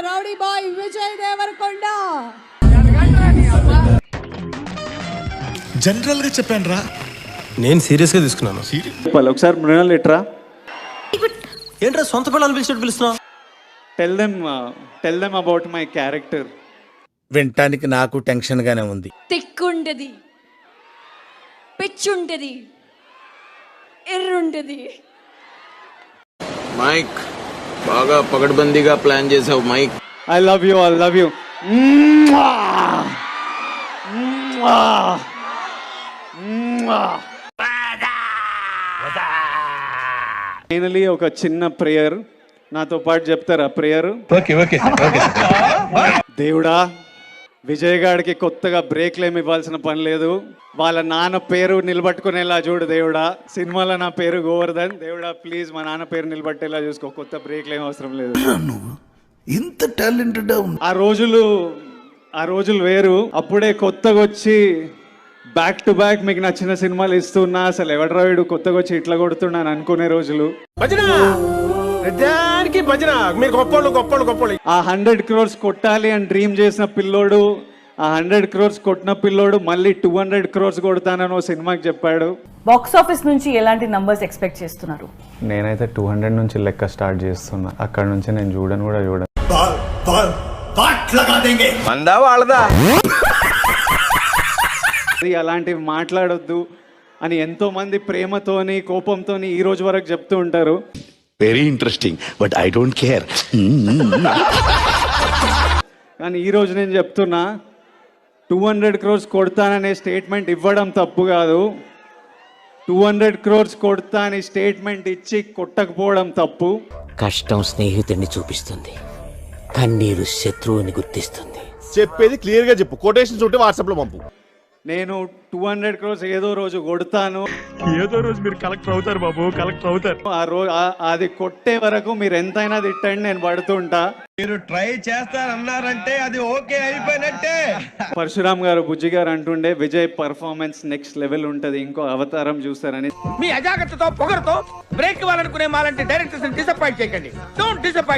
Rowdy boy Vijay Devarakonda. General గా చెప్పాను రా, నేను సీరియస్ గా తీసుకున్నాను. ఒకసారి మృణాల్ ఎట్రా, ఏంట్రా సొంత పిల్లలు పిలిచినట్టు పిలుస్తున్నావు? Tell them about my character. వినటానికి నాకు టెన్షన్ గానే ఉంది. తిక్కుంటది, పిచ్చుంటది, ఎర్రుంటది. మైక్ బాగా పగడ్బందీగా ప్లాన్ చేసావు Mike. I love you. Finally ఒక చిన్న ప్రేయర్ నాతో పాటు చెప్తారా? ప్రేయర్. దేవుడా, విజయ్ గాడికి కొత్తగా బ్రేక్లు ఏమి ఇవ్వాల్సిన పని లేదు. వాళ్ళ నాన్న పేరు నిలబట్టుకునేలా చూడు దేవుడా. సినిమాలో నా పేరు గోవర్ధన్. దేవుడా ప్లీజ్ మా నాన్న పేరు నిలబట్టేలా చూసుకో. కొత్త బ్రేక్లు ఏమి అవసరం లేదు. ఇంత టాలెంటెడ్ ఆ రోజులు వేరు. అప్పుడే కొత్తగా వచ్చి బ్యాక్ టు బ్యాక్ మీకు నచ్చిన సినిమాలు ఇస్తున్నా. అసలు ఎవడరా వీడు కొత్తగా వచ్చి ఇట్లా కొడుతున్నాను అనుకునే రోజులు. ఆ 100 crores కొట్టాలి అని డ్రీమ్ చేసిన పిల్లోడు, ఆ 100 crores కొట్టిన పిల్లోడు మళ్ళీ 200 crores కొడతానని ఓ సినిమాకి చెప్పాడు. బాక్స్ ఆఫీస్ నుంచి ఎలాంటి నంబర్స్ ఎక్స్పెక్ట్ చేస్తున్నారు? నేనైతే 200 నుంచి లెక్క స్టార్ట్ చేస్తున్నా. అక్కడ నుంచి నేను చూడను. మందా వాళ్ళదా? అలాంటివి మాట్లాడొద్దు అని ఎంతో మంది ప్రేమతోని కోపంతోని ఈ రోజు వరకు చెప్తూ ఉంటారు. Very interesting but I don't care. కానీ ఈ రోజు నేను చెప్తున్నా, 200 crores కొడతాననే స్టేట్మెంట్ ఇవ్వడం తప్పు కాదు. 200 crores కొడతా అని స్టేట్మెంట్ ఇచ్చి కొట్టకపోవడం తప్పు. కష్టం స్నేహితుడిని చూపిస్తుంది, కన్నీరు శత్రువుని గుర్తిస్తుంది. చెప్పేది క్లియర్ గా చెప్పు. కొటేషన్స్ ఉంటే వాట్సాప్ లో పంపు. నేను 200 crores ఏదో రోజు కొడతాను. ఏదో రోజు మీరు కలెక్టర్ అవుతారు బాబు, కలెక్టర్ అవుతారు. ఆ రోజు అది కొట్టే వరకు మీరు ఎంతైనా తిట్టండి, నేను పడుతుంటా. మీరు ట్రై చేస్తారన్నారంటే అది ఓకే అయిపోయినట్టే. పరశురామ్ గారు, బుజ్జి గారు అంటుండే విజయ్ పర్ఫార్మెన్స్ నెక్స్ట్ లెవెల్ ఉంటది, ఇంకో అవతారం చూస్తారని. మీ అజాగ్రత్తతో పొగరుతో బ్రేక్ ఇవ్వాలనుకునే మాలాంటి డైరెక్టర్స్ డిసప్పాయింట్ చేయకండి. Don't disappoint.